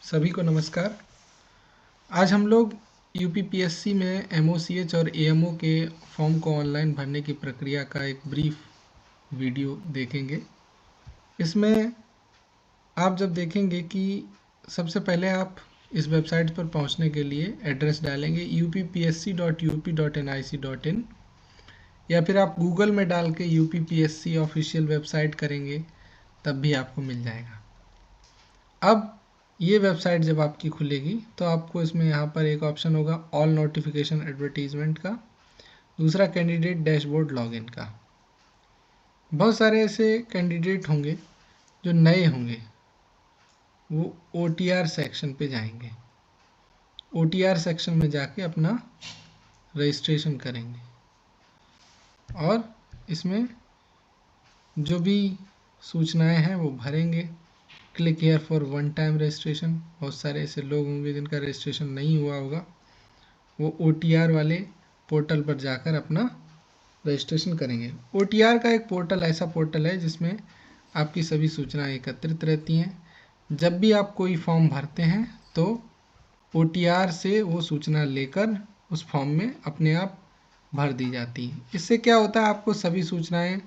सभी को नमस्कार। आज हम लोग यूपीपीएससी में एमओसीएच और एएमओ के फॉर्म को ऑनलाइन भरने की प्रक्रिया का एक ब्रीफ वीडियो देखेंगे। इसमें आप जब देखेंगे कि सबसे पहले आप इस वेबसाइट पर पहुंचने के लिए एड्रेस डालेंगे upsc.up.nic.in या फिर आप गूगल में डाल के यूपीपीएससी ऑफिशियल वेबसाइट करेंगे तब भी आपको मिल जाएगा। अब ये वेबसाइट जब आपकी खुलेगी तो आपको इसमें यहाँ पर एक ऑप्शन होगा ऑल नोटिफिकेशन एडवर्टीजमेंट का, दूसरा कैंडिडेट डैशबोर्ड लॉगिन का। बहुत सारे ऐसे कैंडिडेट होंगे जो नए होंगे, वो OTR सेक्शन पे जाएंगे, OTR सेक्शन में जाके अपना रजिस्ट्रेशन करेंगे और इसमें जो भी सूचनाएं हैं वो भरेंगे। Click here for one time registration. बहुत सारे ऐसे लोग होंगे जिनका रजिस्ट्रेशन नहीं हुआ होगा, वो OTR वाले पोर्टल पर जाकर अपना रजिस्ट्रेशन करेंगे। OTR का एक पोर्टल ऐसा पोर्टल है जिसमें आपकी सभी सूचनाएं एकत्रित रहती हैं। जब भी आप कोई फॉर्म भरते हैं तो OTR से वो सूचना लेकर उस फॉर्म में अपने आप भर दी जाती है। इससे क्या होता है, आपको सभी सूचनाएं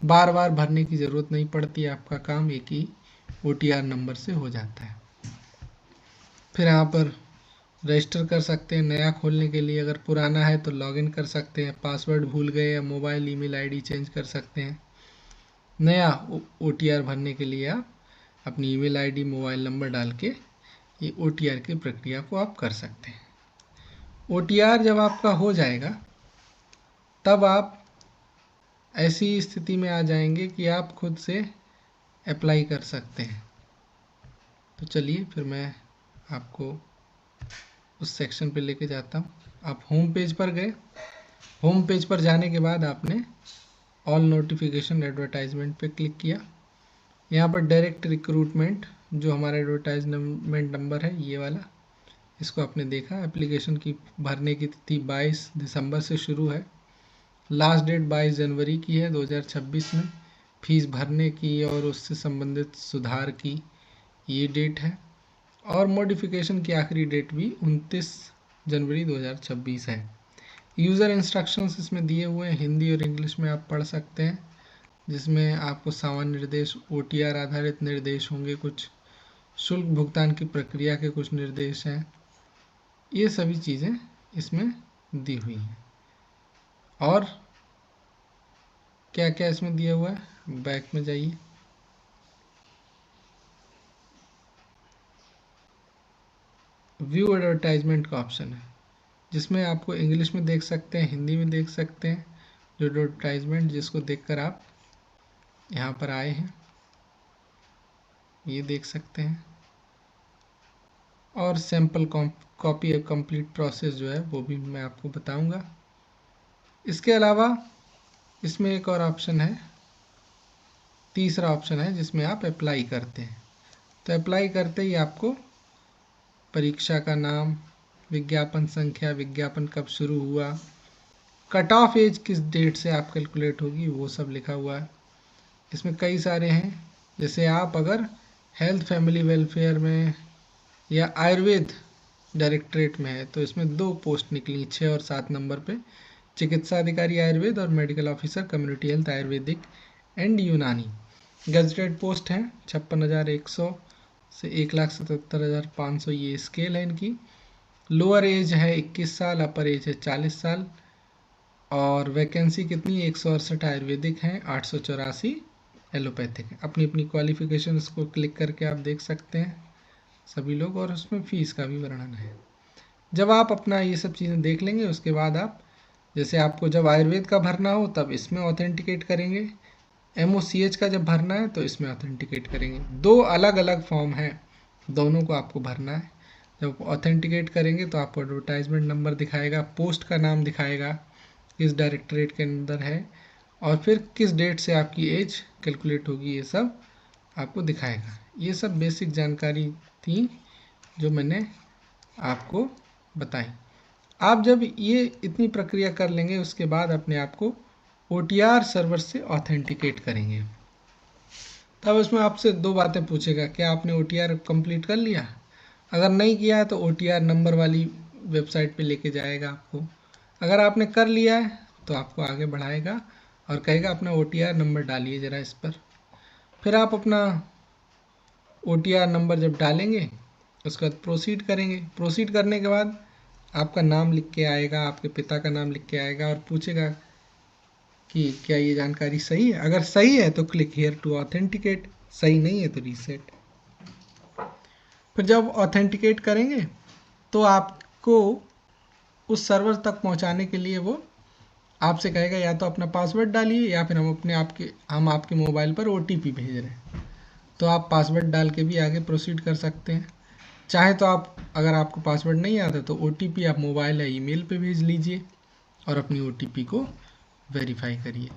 बार बार भरने की ज़रूरत नहीं पड़ती, आपका काम एक ही OTR नंबर से हो जाता है। फिर यहाँ पर रजिस्टर कर सकते हैं नया खोलने के लिए, अगर पुराना है तो लॉगिन कर सकते हैं, पासवर्ड भूल गए या मोबाइल ईमेल आईडी चेंज कर सकते हैं। नया OTR भरने के लिए आप अपनी ईमेल आईडी मोबाइल नंबर डाल के ये OTR की प्रक्रिया को आप कर सकते हैं। OTR जब आपका हो जाएगा तब आप ऐसी स्थिति में आ जाएंगे कि आप खुद से अप्लाई कर सकते हैं। तो चलिए फिर मैं आपको उस सेक्शन पे लेके जाता हूँ। आप होम पेज पर गए, होम पेज पर जाने के बाद आपने ऑल नोटिफिकेशन एडवर्टाइजमेंट पे क्लिक किया। यहाँ पर डायरेक्ट रिक्रूटमेंट जो हमारा एडवर्टाइजमेंट नंबर है ये वाला, इसको आपने देखा। एप्लीकेशन की भरने की तिथि 22 दिसंबर से शुरू है, लास्ट डेट 22 जनवरी की है 2026 में। फीस भरने की और उससे संबंधित सुधार की ये डेट है और मॉडिफिकेशन की आखिरी डेट भी 29 जनवरी 2026 है। यूज़र इंस्ट्रक्शंस इसमें दिए हुए हैं, हिंदी और इंग्लिश में आप पढ़ सकते हैं, जिसमें आपको सामान्य निर्देश, OTR आधारित निर्देश होंगे, कुछ शुल्क भुगतान की प्रक्रिया के कुछ निर्देश हैं, ये सभी चीज़ें इसमें दी हुई हैं। और क्या क्या इसमें दिया हुआ है, बैक में जाइए। व्यू एडवर्टाइजमेंट का ऑप्शन है जिसमें आपको इंग्लिश में देख सकते हैं, हिंदी में देख सकते हैं, जो एडवर्टाइजमेंट जिसको देखकर आप यहाँ पर आए हैं ये देख सकते हैं। और सैम्पल कॉपी और कंप्लीट प्रोसेस जो है वो भी मैं आपको बताऊंगा। इसके अलावा इसमें एक और ऑप्शन है, तीसरा ऑप्शन है जिसमें आप अप्लाई करते हैं। तो अप्लाई करते ही आपको परीक्षा का नाम, विज्ञापन संख्या, विज्ञापन कब शुरू हुआ, कट ऑफ एज किस डेट से आप कैलकुलेट होगी, वो सब लिखा हुआ है। इसमें कई सारे हैं, जैसे आप अगर हेल्थ फैमिली वेलफेयर में या आयुर्वेद डायरेक्टरेट में है तो इसमें 2 पोस्ट निकली 6 और 7 नंबर पे, चिकित्सा अधिकारी आयुर्वेद और medical officer community health Ayurvedic and यूनानी। गजटेड पोस्ट हैं 56,100 से 1,77,500, ये स्केल है इनकी। लोअर एज है 21 साल, अपर एज है 40 साल और वैकेंसी कितनी 168 आयुर्वेदिक हैं, 884 एलोपैथिक है। अपनी अपनी क्वालिफिकेशन को क्लिक करके आप देख सकते हैं सभी लोग, और उसमें फीस का भी वर्णन है। जब आप अपना ये सब चीज़ें देख लेंगे उसके बाद आप, जैसे आपको जब आयुर्वेद का भरना हो तब इसमें ऑथेंटिकेट करेंगे, MOCH का जब भरना है तो इसमें ऑथेंटिकेट करेंगे। 2 अलग अलग फॉर्म हैं, दोनों को आपको भरना है। जब ऑथेंटिकेट करेंगे तो आपको एडवर्टाइजमेंट नंबर दिखाएगा, पोस्ट का नाम दिखाएगा, किस डायरेक्टरेट के अंदर है, और फिर किस डेट से आपकी एज कैलकुलेट होगी, ये सब आपको दिखाएगा। ये सब बेसिक जानकारी थी जो मैंने आपको बताई। आप जब ये इतनी प्रक्रिया कर लेंगे उसके बाद अपने आप को OTR सर्वर से ऑथेंटिकेट करेंगे। तब उसमें आपसे 2 बातें पूछेगा, क्या आपने OTR कंप्लीट कर लिया अगर नहीं किया है तो OTR नंबर वाली वेबसाइट पे लेके जाएगा आपको। अगर आपने कर लिया है तो आपको आगे बढ़ाएगा और कहेगा अपना OTR नंबर डालिए ज़रा इस पर। फिर आप अपना OTR नंबर जब डालेंगे उसके बाद प्रोसीड करेंगे। प्रोसीड करने के बाद आपका नाम लिख के आएगा, आपके पिता का नाम लिख के आएगा और पूछेगा कि क्या ये जानकारी सही है। अगर सही है तो क्लिक हियर टू ऑथेंटिकेट, सही नहीं है तो रीसेट। फिर जब ऑथेंटिकेट करेंगे तो आपको उस सर्वर तक पहुंचाने के लिए वो आपसे कहेगा या तो अपना पासवर्ड डालिए या फिर हम आपके मोबाइल पर OTP भेज रहे हैं। तो आप पासवर्ड डाल के भी आगे प्रोसीड कर सकते हैं। चाहे तो आप, अगर आपको पासवर्ड नहीं आता तो OTP आप मोबाइल या ईमेल पे भेज लीजिए और अपनी OTP को वेरीफाई करिए।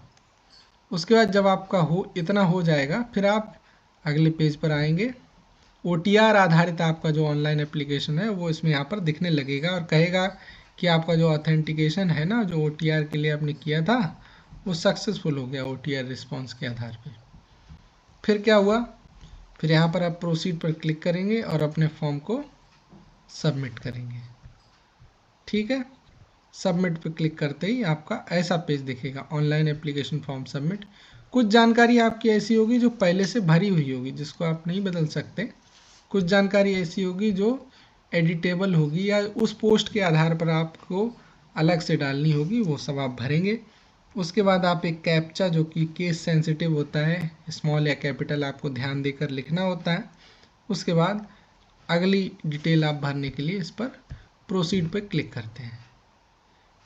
उसके बाद जब आपका इतना हो जाएगा फिर आप अगले पेज पर आएंगे। OTR आधारित आपका जो ऑनलाइन एप्लीकेशन है वो इसमें यहाँ पर दिखने लगेगा और कहेगा कि आपका जो ऑथेंटिकेशन है ना, जो OTR के लिए आपने किया था वो सक्सेसफुल हो गया OTR रिस्पॉन्स के आधार पे। फिर क्या हुआ, फिर यहाँ पर आप प्रोसीड पर क्लिक करेंगे और अपने फॉर्म को सबमिट करेंगे। ठीक है, सबमिट पर क्लिक करते ही आपका ऐसा पेज दिखेगा, ऑनलाइन एप्लीकेशन फॉर्म सबमिट। कुछ जानकारी आपकी ऐसी होगी जो पहले से भरी हुई होगी जिसको आप नहीं बदल सकते। कुछ जानकारी ऐसी होगी जो एडिटेबल होगी या उस पोस्ट के आधार पर आपको अलग से डालनी होगी, वो सब आप भरेंगे। उसके बाद आप एक कैप्चा जो कि केस सेंसिटिव होता है, स्मॉल या कैपिटल आपको ध्यान देकर लिखना होता है। उसके बाद अगली डिटेल आप भरने के लिए इस पर प्रोसीड पर क्लिक करते हैं।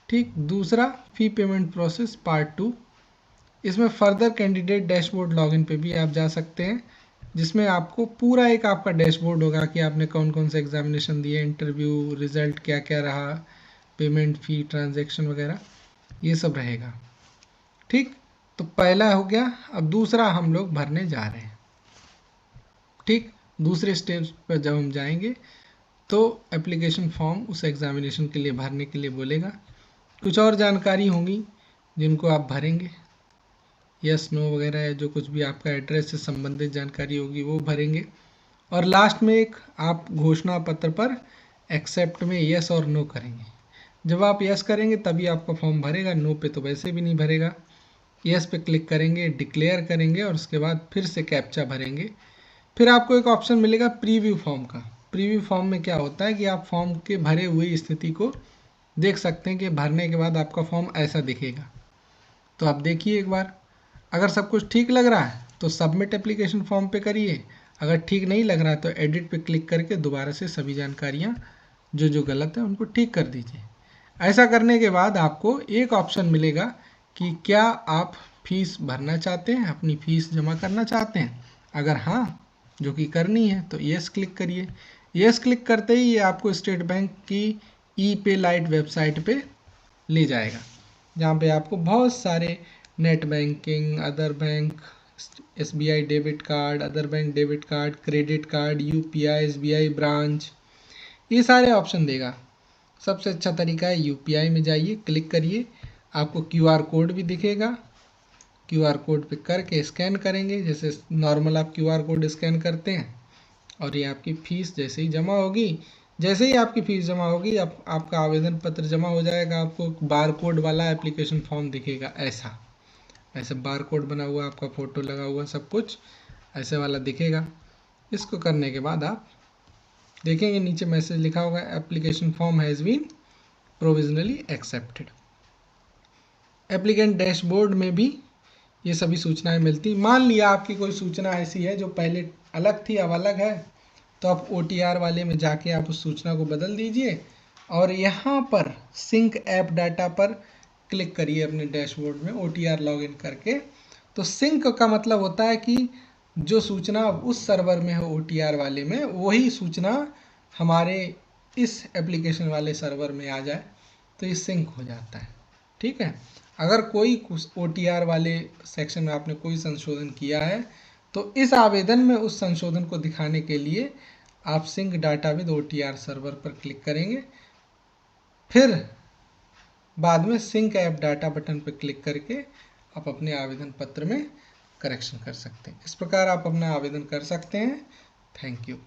ठीक, दूसरा फी पेमेंट प्रोसेस पार्ट 2, इसमें फर्दर कैंडिडेट डैशबोर्ड लॉगिन पे भी आप जा सकते हैं, जिसमें आपको पूरा एक आपका डैशबोर्ड होगा कि आपने कौन कौन से एग्जामिनेशन दिए, इंटरव्यू रिजल्ट क्या क्या रहा, पेमेंट फी ट्रांजैक्शन वगैरह ये सब रहेगा। ठीक, तो पहला हो गया। अब दूसरा हम लोग भरने जा रहे हैं। ठीक, दूसरे स्टेज पर जब हम जाएंगे तो एप्लीकेशन फॉर्म उस एग्जामिनेशन के लिए भरने के लिए बोलेगा। कुछ और जानकारी होंगी जिनको आप भरेंगे, यस नो वगैरह है, जो कुछ भी आपका एड्रेस से संबंधित जानकारी होगी वो भरेंगे। और लास्ट में एक आप घोषणा पत्र पर एक्सेप्ट में यस और नो करेंगे। जब आप यस करेंगे तभी आपका फॉर्म भरेगा, नो पे तो वैसे भी नहीं भरेगा। यस पे क्लिक करेंगे, डिक्लेयर करेंगे और उसके बाद फिर से कैप्चा भरेंगे। फिर आपको एक ऑप्शन मिलेगा प्रीव्यू फॉर्म का। प्रीव्यू फॉर्म में क्या होता है कि आप फॉर्म के भरे हुई स्थिति को देख सकते हैं कि भरने के बाद आपका फॉर्म ऐसा दिखेगा। तो आप देखिए एक बार, अगर सब कुछ ठीक लग रहा है तो सबमिट एप्लीकेशन फॉर्म पे करिए। अगर ठीक नहीं लग रहा है तो एडिट पे क्लिक करके दोबारा से सभी जानकारियाँ जो जो गलत है उनको ठीक कर दीजिए। ऐसा करने के बाद आपको एक ऑप्शन मिलेगा कि क्या आप फीस भरना चाहते हैं, अपनी फीस जमा करना चाहते हैं। अगर हाँ, जो कि करनी है, तो यस क्लिक करिए। यस क्लिक करते ही ये आपको स्टेट बैंक की ई-पे लाइट वेबसाइट पे ले जाएगा, जहाँ पे आपको बहुत सारे net banking, other bank, SBI debit card, other bank debit card, credit card, UPI, SBI branch, ये सारे ऑप्शन देगा। सबसे अच्छा तरीका है UPI में जाइए, क्लिक करिए, आपको QR कोड भी दिखेगा। QR कोड पे करके स्कैन करेंगे, जैसे नॉर्मल आप QR कोड स्कैन करते हैं, और ये आपकी फ़ीस जैसे ही जमा होगी, जैसे ही आपकी फ़ीस जमा होगी आपका आवेदन पत्र जमा हो जाएगा। आपको बार कोड वाला एप्लीकेशन फॉर्म दिखेगा, ऐसा बार कोड बना हुआ, आपका फ़ोटो लगा हुआ, सब कुछ ऐसे वाला दिखेगा। इसको करने के बाद आप देखेंगे नीचे मैसेज लिखा होगा application form has been provisionally accepted. Applicant dashboard में भी ये सभी सूचनाएं मिलती। मान लिया आपकी कोई सूचना ऐसी है जो पहले अलग थी, अब अलग है, तो आप OTR वाले में जाके आप उस सूचना को बदल दीजिए और यहाँ पर सिंक ऐप डाटा पर क्लिक करिए अपने डैशबोर्ड में OTR लॉगिन करके। तो सिंक का मतलब होता है कि जो सूचना उस सर्वर में है OTR वाले में, वही सूचना हमारे इस एप्लीकेशन वाले सर्वर में आ जाए, तो ये सिंक हो जाता है। ठीक है, अगर कोई OTR वाले सेक्शन में आपने कोई संशोधन किया है तो इस आवेदन में उस संशोधन को दिखाने के लिए आप sync data with OTR server पर क्लिक करेंगे। फिर बाद में सिंक ऐप डाटा बटन पर क्लिक करके आप अपने आवेदन पत्र में करेक्शन कर सकते हैं। इस प्रकार आप अपना आवेदन कर सकते हैं। Thank you.